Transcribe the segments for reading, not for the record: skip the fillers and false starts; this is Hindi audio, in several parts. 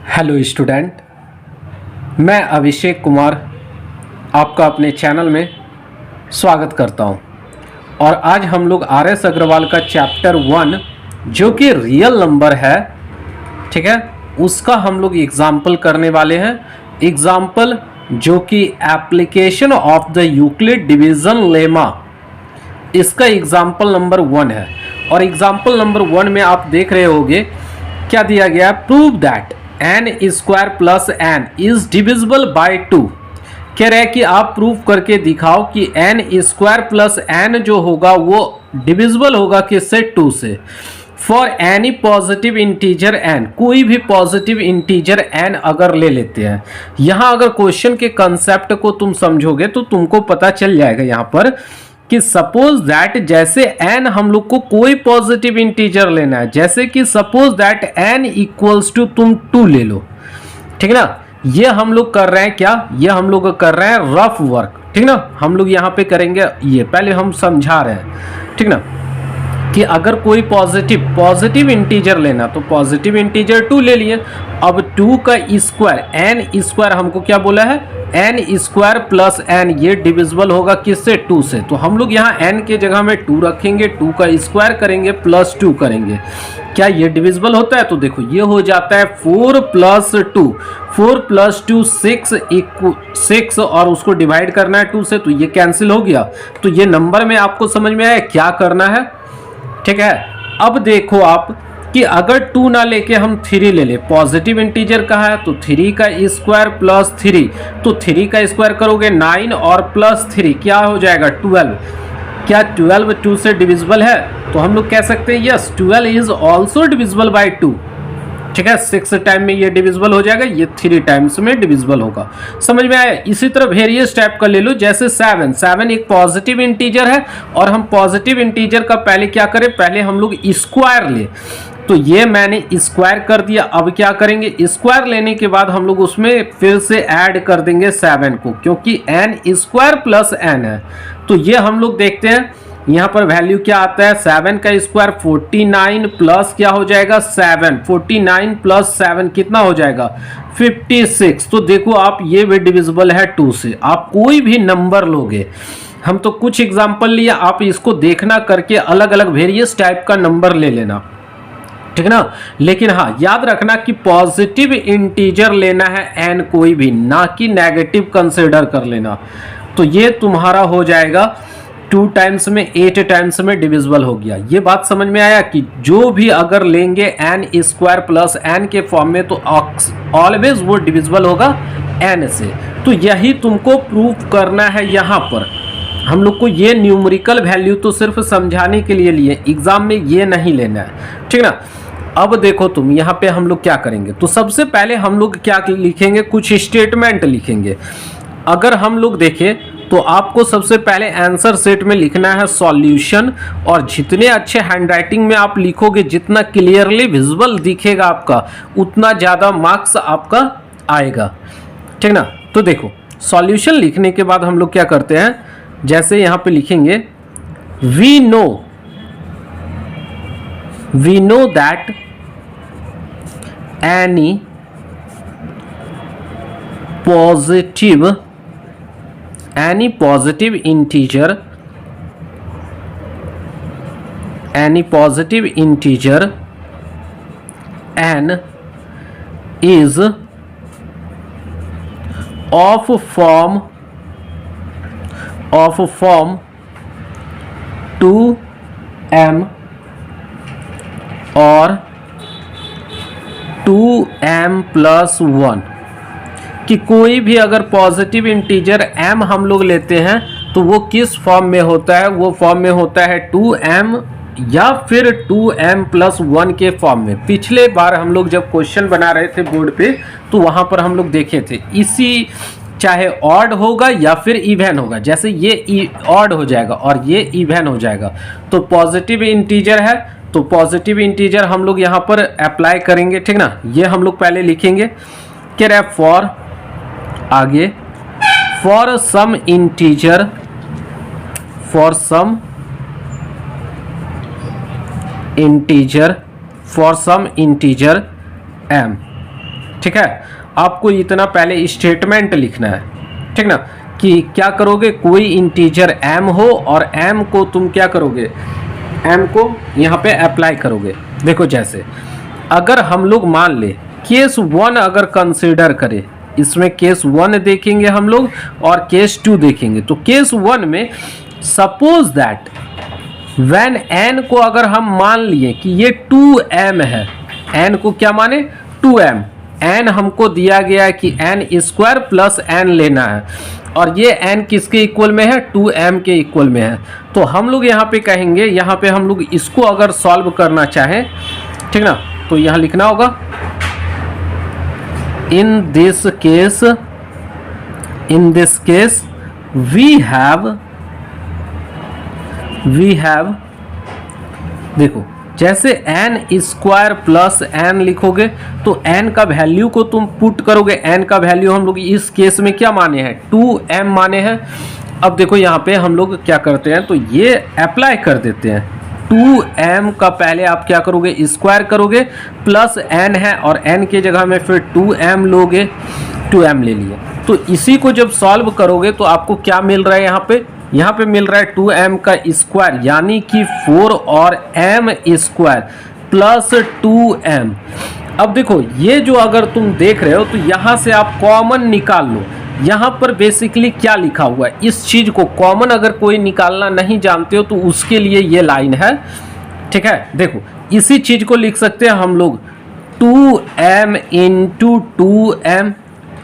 हेलो स्टूडेंट, मैं अभिषेक कुमार आपका अपने चैनल में स्वागत करता हूं। और आज हम लोग आर.एस. अग्रवाल का चैप्टर 1 जो कि रियल नंबर है, ठीक है, उसका हम लोग एग्जाम्पल करने वाले हैं। एग्जाम्पल जो कि application of the Euclid division lemma, इसका एग्जाम्पल नंबर 1 है। और एग्जाम्पल नंबर 1 में आप देख रहे होंगे क्या दिया गया है, prove that n square plus n is divisible by 2। कह रहे हैं कि आप प्रूव करके दिखाओ कि n स्क्वायर प्लस n जो होगा वो डिविजिबल होगा किससे, 2 से। For any positive integer n, कोई भी पॉजिटिव इंटीजर n अगर ले लेते हैं, यहां अगर क्वेश्चन के कंसेप्ट को तुम समझोगे तो तुमको पता चल जाएगा यहां पर कि सपोज दैट, जैसे n हम लोग को कोई पॉजिटिव इंटीजर लेना है, जैसे कि suppose that n equals to तुम 2 ले लो, ठीक है ना। ये हम लोग कर रहे हैं क्या, ये हम लोग कर रहे हैं रफ वर्क, ठीक ना। हम लोग यहाँ पे करेंगे, ये पहले हम समझा रहे हैं, ठीक ना, कि अगर कोई पॉजिटिव इंटीजर लेना तो पॉजिटिव इंटीजर 2 ले लिए। अब 2 का स्क्वायर, n स्क्वायर हमको क्या बोला है, n स्क्वायर प्लस n, ये डिविजिबल होगा किससे, 2 से। तो हम लोग यहाँ n के जगह में 2 रखेंगे, 2 का स्क्वायर करेंगे प्लस 2 करेंगे। क्या ये डिविजिबल होता है? तो देखो ये हो जाता है 4 प्लस 2, 4 प्लस 2 6 और उसको डिवाइड करना है 2 से, तो ये कैंसिल हो गया। तो ये नंबर में आपको समझ में आया क्या करना है, ठीक है। अब देखो आप कि अगर 2 ना लेके हम 3 ले ले, पॉजिटिव इंटीजर कहाँ है, तो 3 का स्क्वायर प्लस 3, तो 3 का स्क्वायर करोगे 9 और प्लस 3 क्या हो जाएगा, 12। क्या 12 2 से डिविजिबल है? तो हम लोग कह सकते हैं yes, 12 is also divisible by 2, ठीक है। 6 टाइम में ये डिविजिबल हो जाएगा, ये 3 टाइम्स में डिविजिबल होगा। समझ में आया? इसी तरह वेरियस टाइप का ले लो, जैसे 7 एक पॉजिटिव इंटीजर है और हम पॉजिटिव इंटीजर का पहले क्या करें, पहले हम लोग स्क्वायर ले, तो ये मैंने स्क्वायर कर दिया। अब क्या करेंगे, स्क्वायर लेने के बाद हम लोग उसमें फिर से ऐड कर देंगे 7 को, क्योंकि n स्क्वायर प्लस n है। तो ये हम लोग देखते हैं यहाँ पर वैल्यू क्या आता है, 7 का स्क्वायर 49 प्लस क्या हो जाएगा 7, 49 प्लस 7 कितना हो जाएगा 56। तो देखो आप ये भी डिविजिबल है 2 से। आप कोई भी नंबर लोगे, हम तो कुछ एग्जांपल लिए, आप इसको देखना करके अलग अलग वेरियस टाइप का नंबर ले लेना, ठीक है ना। लेकिन हाँ याद रखना कि पॉजिटिव इंटीजर लेना है n कोई भी, ना कि नेगेटिव कंसिडर कर लेना। तो ये तुम्हारा हो जाएगा 2 टाइम्स में 8 टाइम्स में डिविजिबल हो गया। ये बात समझ में आया कि जो भी अगर लेंगे n स्क्वायर प्लस n के फॉर्म में तो ऑलवेज वो डिविजिबल होगा n से। तो यही तुमको प्रूफ करना है। यहाँ पर हम लोग को ये न्यूमेरिकल वैल्यू तो सिर्फ समझाने के लिए लिए, एग्जाम में ये नहीं लेना है, ठीक ना। अब देखो तुम यहाँ पे हम लोग क्या करेंगे, तो सबसे पहले हम लोग क्या लिखेंगे, कुछ स्टेटमेंट लिखेंगे। अगर हम लोग देखें तो आपको सबसे पहले आंसर सेट में लिखना है सॉल्यूशन, और जितने अच्छे हैंडराइटिंग में आप लिखोगे, जितना क्लियरली विजिबल दिखेगा आपका, उतना ज़्यादा मार्क्स आपका आएगा, ठीक ना। तो देखो सॉल्यूशन लिखने के बाद हम लोग क्या करते हैं, जैसे यहाँ पे लिखेंगे we know that any positive integer n is of form 2m और 2m प्लस 1, कि कोई भी अगर पॉजिटिव इंटीजर m हम लोग लेते हैं तो वो किस फॉर्म में होता है, वो फॉर्म में होता है 2m या फिर 2m प्लस 1 के फॉर्म में। पिछले बार हम लोग जब क्वेश्चन बना रहे थे बोर्ड पे, तो वहाँ पर हम लोग देखे थे, इसी चाहे ऑड होगा या फिर इवन होगा, जैसे ये ऑड हो जाएगा और ये इवन हो जाएगा, तो पॉजिटिव इंटीजर है, तो पॉजिटिव इंटीजर हम लोग यहाँ पर अप्लाई करेंगे, ठीक ना। ये हम लोग पहले लिखेंगे, कह रहे फॉर आगे, for some integer integer for some integer m, ठीक है, आपको इतना पहले स्टेटमेंट लिखना है, ठीक ना, कि क्या करोगे, कोई इंटीजर m हो और m को तुम क्या करोगे, m को यहाँ पे अप्लाई करोगे। देखो जैसे अगर हम लोग मान ले केस 1 अगर कंसीडर करें, इसमें केस 1 देखेंगे हम लोग और केस 2 देखेंगे। तो केस 1 में सपोज दैट व्हेन n को अगर हम मान लिए कि ये 2m है, n को क्या माने 2m, n हमको दिया गया है कि n स्क्वायर प्लस n लेना है और ये n किसके इक्वल में है, 2m के इक्वल में है। तो हम लोग यहाँ पे कहेंगे, यहाँ पे हम लोग इसको अगर सॉल्व करना चाहें, ठीक ना, तो यहाँ लिखना होगा in this case we have देखो जैसे n स्क्वायर प्लस n लिखोगे तो n का वैल्यू को तुम पुट करोगे, n का वैल्यू हम लोग इस केस में क्या माने हैं, 2m माने हैं। अब देखो यहाँ पे हम लोग क्या करते हैं, तो ये अप्लाई कर देते हैं, 2m का पहले आप क्या करोगे, स्क्वायर करोगे, प्लस n है और n के जगह में फिर 2m लोगे, 2m ले लिए। तो इसी को जब सॉल्व करोगे तो आपको क्या मिल रहा है, यहाँ पे मिल रहा है 2m का स्क्वायर यानी कि 4 और m स्क्वायर प्लस 2m। अब देखो ये जो अगर तुम देख रहे हो तो यहाँ से आप कॉमन निकाल लो। यहाँ पर बेसिकली क्या लिखा हुआ है, इस चीज को कॉमन अगर कोई निकालना नहीं जानते हो तो उसके लिए ये लाइन है, ठीक है। देखो इसी चीज को लिख सकते हैं हम लोग 2m इंटू 2m,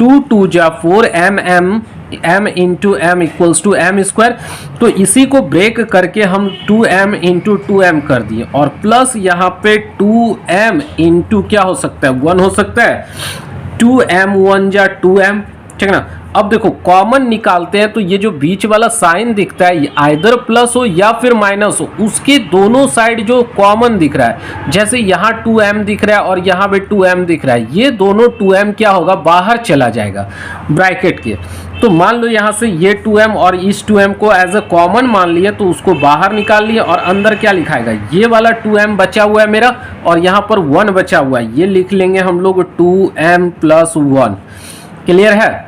2 2 जा 4m, m into m equals to m square. तो इसी को ब्रेक करके हम 2m इंटू 2m कर दिए और प्लस यहाँ पे 2m इंटू क्या हो सकता है, 1 हो सकता है, 2m 1 जा 2m, ठीक ना। अब देखो कॉमन निकालते हैं तो ये जो बीच वाला साइन दिखता है ये आइदर प्लस हो या फिर माइनस हो, उसके दोनों साइड जो कॉमन दिख रहा है, जैसे यहाँ 2m दिख रहा है और यहाँ पे 2m दिख रहा है, ये दोनों 2m क्या होगा, बाहर चला जाएगा ब्रैकेट के। तो मान लो यहाँ से ये 2m और इस 2m को एज अ कॉमन मान लिया तो उसको बाहर निकाल लिया और अंदर क्या लिखाएगा, ये वाला 2m बचा हुआ है मेरा और यहाँ पर 1 बचा हुआ है, ये लिख लेंगे हम लोग 2m प्लस 1। क्लियर है।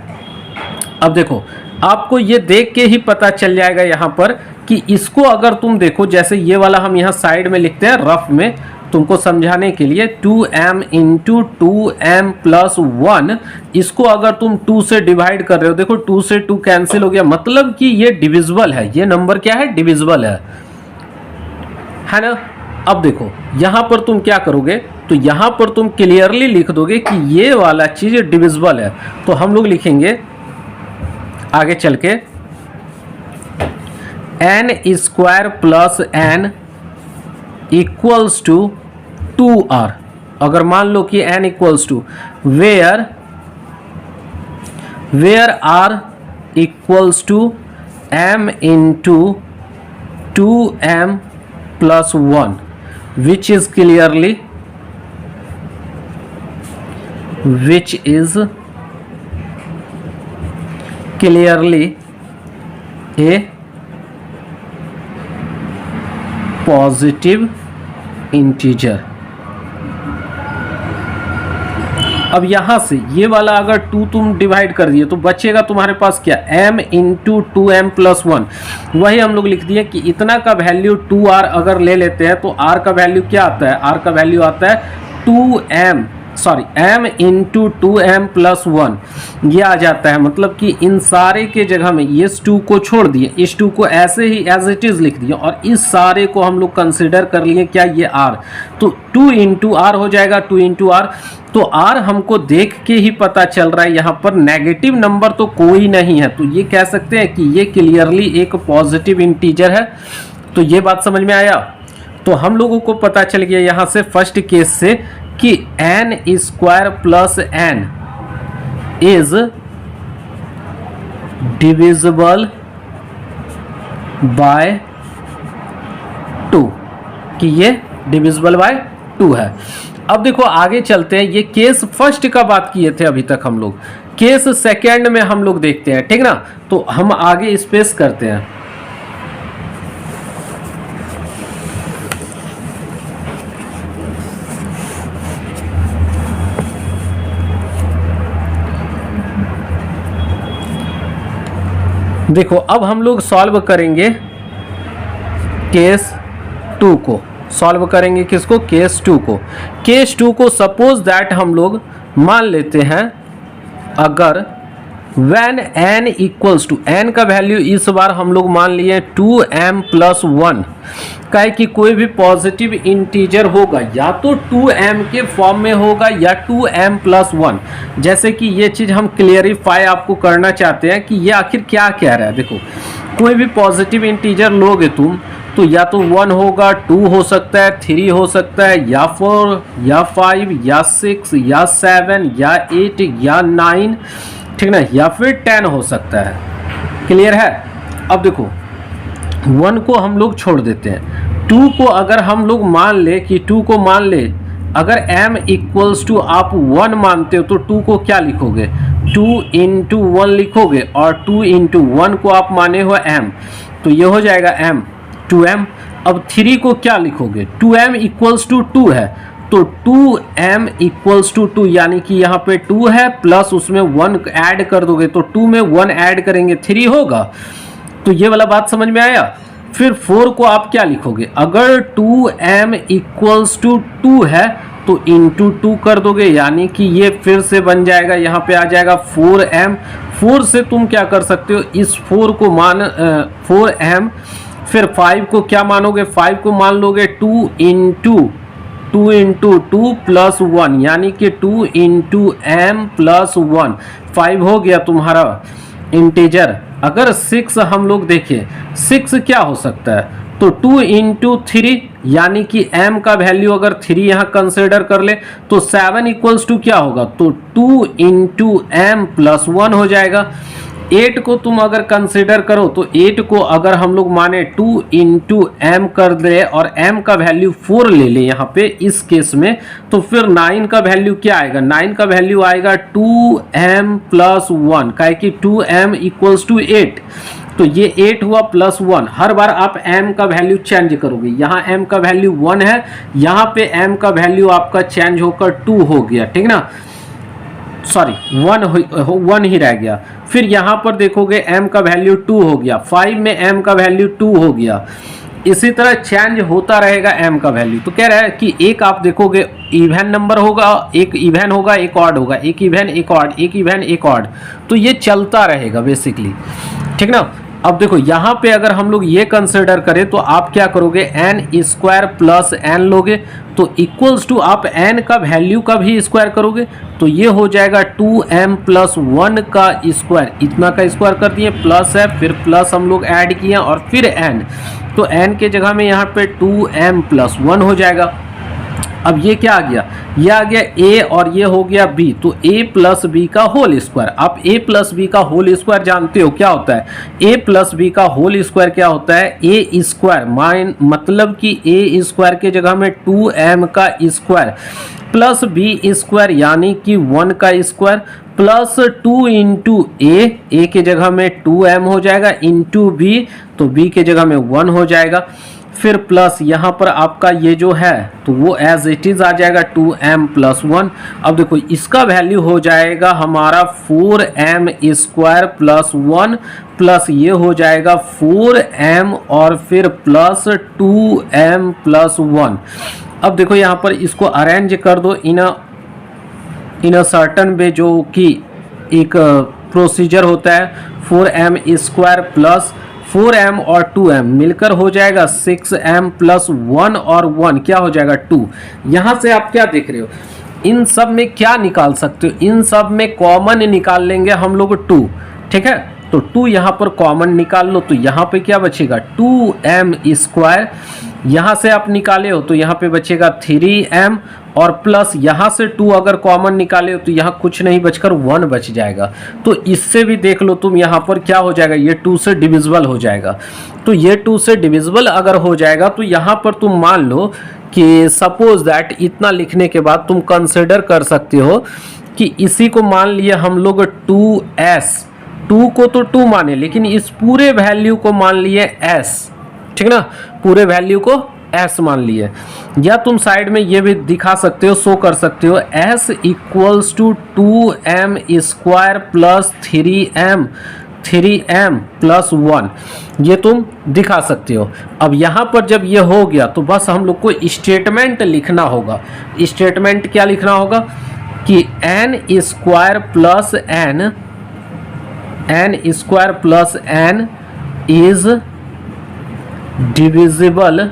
अब देखो आपको ये देख के ही पता चल जाएगा यहाँ पर कि इसको अगर तुम देखो, जैसे ये वाला हम यहाँ साइड में लिखते हैं रफ में तुमको समझाने के लिए, 2m इंटू 2m प्लस 1, इसको अगर तुम 2 से डिवाइड कर रहे हो, देखो 2 से 2 कैंसिल हो गया, मतलब कि ये डिविजिबल है, ये नंबर क्या है, डिविजिबल है ना। अब देखो यहाँ पर तुम क्या करोगे, तो यहाँ पर तुम क्लियरली लिख दोगे कि ये वाला चीज डिविजिबल है। तो हम लोग लिखेंगे आगे चल के n square plus n equals to 2r। अगर मान लो कि n equals to where r equals to m into 2m plus 1 which is clearly a positive integer. अब यहां से ये वाला अगर 2 तुम डिवाइड कर दिए तो बचेगा तुम्हारे पास क्या, m इंटू 2m प्लस 1। वही हम लोग लिख दिए कि इतना का वैल्यू 2r अगर ले लेते हैं तो r का वैल्यू क्या आता है, r का वैल्यू आता है m इंटू 2m प्लस 1, ये आ जाता है। मतलब कि इन सारे के जगह में इस 2 को छोड़ दिए, इस 2 को ऐसे ही एज इट इज लिख दिए और इस सारे को हम लोग कंसिडर कर लिए क्या, ये r, तो 2 इंटू आर हो जाएगा, 2 इंटू आर। तो r हमको देख के ही पता चल रहा है यहाँ पर नेगेटिव नंबर तो कोई नहीं है, तो ये कह सकते हैं कि ये क्लियरली एक पॉजिटिव इंटीजर है। तो ये बात समझ में आया। तो हम लोगों को पता चल गया यहाँ से फर्स्ट केस से कि n square plus n is divisible by 2, कि ये डिविजिबल बाय 2 है। अब देखो आगे चलते हैं, ये केस फर्स्ट का बात किए थे अभी तक हम लोग, केस सेकेंड में हम लोग देखते हैं, ठीक ना। तो हम आगे स्पेस करते हैं। देखो अब हम लोग सॉल्व करेंगे केस 2 को। सॉल्व करेंगे किसको? केस 2 को। केस 2 को सपोज दैट हम लोग मान लेते हैं अगर when n equals to, n का वैल्यू इस बार हम लोग मान लिए 2m प्लस 1 का है कि कोई भी पॉजिटिव इंटीजर होगा या तो 2m के फॉर्म में होगा या 2m प्लस 1। जैसे कि ये चीज़ हम क्लियरिफाई आपको करना चाहते हैं कि ये आखिर क्या कह रहा है। देखो कोई भी पॉजिटिव इंटीजर लोगे तुम तो या तो 1 होगा, 2 हो सकता है, 3 हो सकता है, या 4 या 5 या 6 या 7 या 8 या 9, ठीक ना, या फिर 10 हो सकता है। क्लियर है? अब देखो 1 को हम लोग छोड़ देते हैं। 2 को अगर हम लोग मान ले कि 2 को मान ले अगर m इक्वल्स टू आप 1 मानते हो तो 2 को क्या लिखोगे? 2 इंटू 1 लिखोगे और 2 इंटू 1 को आप माने हो m, तो ये हो जाएगा m 2m। अब 3 को क्या लिखोगे? 2m इक्वल्स टू 2 है तो 2m इक्वल्स टू 2, यानी कि यहाँ पे 2 है प्लस उसमें 1 ऐड कर दोगे तो 2 में 1 ऐड करेंगे 3 होगा। तो ये वाला बात समझ में आया। फिर 4 को आप क्या लिखोगे? अगर 2m इक्वल्स टू 2 है तो इंटू 2 कर दोगे, यानी कि ये फिर से बन जाएगा, यहाँ पे आ जाएगा 4m। 4 से तुम क्या कर सकते हो? इस 4 को मान 4m, फिर 5 को क्या मानोगे? 5 को मान लोगे 2 इंटू 2 प्लस 1, यानी कि 2 इंटू m प्लस 1। 5 हो गया तुम्हारा इंटीजर। अगर 6 हम लोग देखें, 6 क्या हो सकता है? तो 2 इंटू 3, यानी कि m का वैल्यू अगर 3 यहाँ कंसिडर कर ले तो 7 इक्वल्स टू क्या होगा? तो 2 इंटू m प्लस 1 हो जाएगा। 8 को तुम अगर कंसिडर करो तो 8 को अगर हम लोग माने 2 इंटू m कर दे और m का वैल्यू 4 ले ले यहाँ पे इस केस में, तो फिर 9 का वैल्यू क्या आएगा? 9 का वैल्यू आएगा 2m प्लस 1, का है कि 2m इक्वल्स टू 8। तो ये 8 हुआ प्लस 1। हर बार आप m का वैल्यू चेंज करोगे। यहाँ m का वैल्यू 1 है, यहाँ पे m का वैल्यू आपका चेंज होकर 2 हो गया, ठीक ना, सॉरी 1 ही रह गया। फिर यहाँ पर देखोगे m का वैल्यू 2 हो गया, 5 में m का वैल्यू 2 हो गया। इसी तरह चेंज होता रहेगा m का वैल्यू। तो कह रहा है कि एक आप देखोगे इवन नंबर होगा, एक इवन होगा, एक ऑड होगा, एक इवन एक ऑड, एक इवन एक ऑड, तो ये चलता रहेगा बेसिकली, ठीक ना। अब देखो यहाँ पे अगर हम लोग ये कंसिडर करें तो आप क्या करोगे? n स्क्वायर प्लस n लोगे तो इक्वल्स टू आप n का वैल्यू का भी स्क्वायर करोगे तो ये हो जाएगा 2m प्लस 1 का स्क्वायर। इतना का स्क्वायर कर दिए, प्लस है, फिर प्लस हम लोग ऐड किए और फिर n, तो n के जगह में यहाँ पे 2m प्लस 1 हो जाएगा। अब ये क्या आ गया? ये आ गया a और ये हो गया b, तो a प्लस बी का होल स्क्वायर। आप a प्लस बी का होल स्क्वायर जानते हो क्या होता है? a प्लस बी का होल स्क्वायर क्या होता है? a स्क्वायर मतलब कि a स्क्वायर के जगह में 2m का स्क्वायर प्लस b स्क्वायर, यानी कि 1 का स्क्वायर, प्लस 2 इंटू a के जगह में 2m हो जाएगा, इंटू b, तो b के जगह में 1 हो जाएगा। फिर प्लस यहाँ पर आपका ये जो है तो वो एज इट इज आ जाएगा 2m प्लस 1। अब देखो इसका वैल्यू हो जाएगा हमारा 4m स्क्वायर प्लस 1, प्लस ये हो जाएगा 4m और फिर प्लस 2m प्लस 1। अब देखो यहाँ पर इसको अरेंज कर दो इन अ सर्टन वे, जो कि एक प्रोसीजर होता है। 4m स्क्वायर प्लस 4m और 2m मिलकर हो जाएगा 6m प्लस 1 और 1 क्या हो जाएगा 2। यहाँ से आप क्या देख रहे हो? इन सब में क्या निकाल सकते हो? इन सब में कॉमन निकाल लेंगे हम लोग 2, ठीक है। तो 2 यहाँ पर कॉमन निकाल लो तो यहाँ पे क्या बचेगा? 2m square. यहाँ से आप निकाले हो तो यहाँ पे बचेगा 3m और प्लस यहाँ से 2 अगर कॉमन निकाले हो तो यहाँ कुछ नहीं बचकर 1 बच जाएगा। तो इससे भी देख लो तुम, यहाँ पर क्या हो जाएगा? ये 2 से डिविजिबल हो जाएगा। तो ये 2 से डिविजिबल अगर हो जाएगा तो यहाँ पर तुम मान लो कि सपोज दैट इतना लिखने के बाद तुम कंसिडर कर सकते हो कि इसी को मान लिए हम लोग 2s, 2 को तो 2 माने लेकिन इस पूरे वैल्यू को मान लिए s, ठीक ना, पूरे वैल्यू को s मान लिए। या तुम साइड में ये भी दिखा सकते हो, शो कर सकते हो s equals to 2m square plus 3m, 3m + 1 ये तुम दिखा सकते हो। अब यहाँ पर जब ये हो गया तो बस हम लोग को स्टेटमेंट लिखना होगा। स्टेटमेंट क्या लिखना होगा कि n² + n is divisible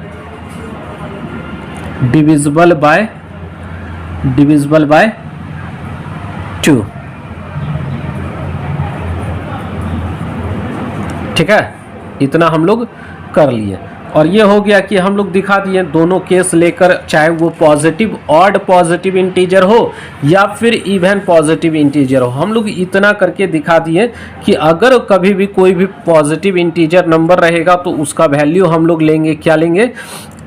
by 2। ठीक है, इतना हम लोग कर लिए। और ये हो गया कि हम लोग दिखा दिए दोनों केस लेकर, चाहे वो पॉजिटिव ऑड पॉजिटिव इंटीजर हो या फिर इवन पॉजिटिव इंटीजर हो, हम लोग इतना करके दिखा दिए कि अगर कभी भी कोई भी पॉजिटिव इंटीजर नंबर रहेगा तो उसका वैल्यू हम लोग लेंगे, क्या लेंगे,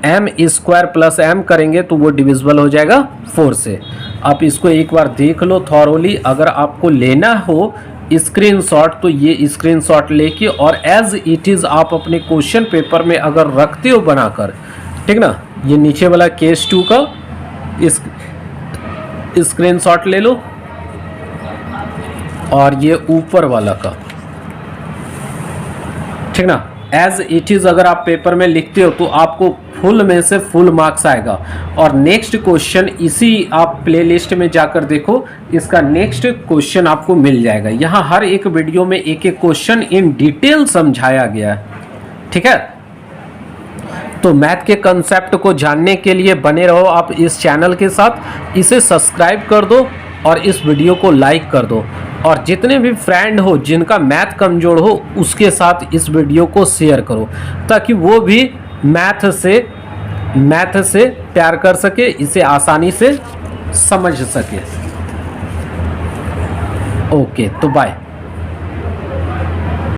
m² + m करेंगे तो वो डिविजिबल हो जाएगा 4 से। आप इसको एक बार देख लो थॉरोली। अगर आपको लेना हो स्क्रीनशॉट तो ये स्क्रीनशॉट लेके और एज इट इज़ आप अपने क्वेश्चन पेपर में अगर रखते हो बनाकर, ठीक ना, ये नीचे वाला केस 2 का स्क्रीनशॉट ले लो और ये ऊपर वाला का, ठीक ना, एज इट इज़ अगर आप पेपर में लिखते हो तो आपको फुल में से फुल मार्क्स आएगा। और नेक्स्ट क्वेश्चन इसी आप प्लेलिस्ट में जाकर देखो, इसका नेक्स्ट क्वेश्चन आपको मिल जाएगा। यहाँ हर एक वीडियो में एक एक क्वेश्चन इन डिटेल समझाया गया है। ठीक है, तो मैथ के कंसेप्ट को जानने के लिए बने रहो आप इस चैनल के साथ। इसे सब्सक्राइब कर दो और इस वीडियो को लाइक कर दो, और जितने भी फ्रेंड हो जिनका मैथ कमजोर हो उसके साथ इस वीडियो को शेयर करो, ताकि वो भी मैथ से प्यार कर सके, इसे आसानी से समझ सके। ओके, तो बाय।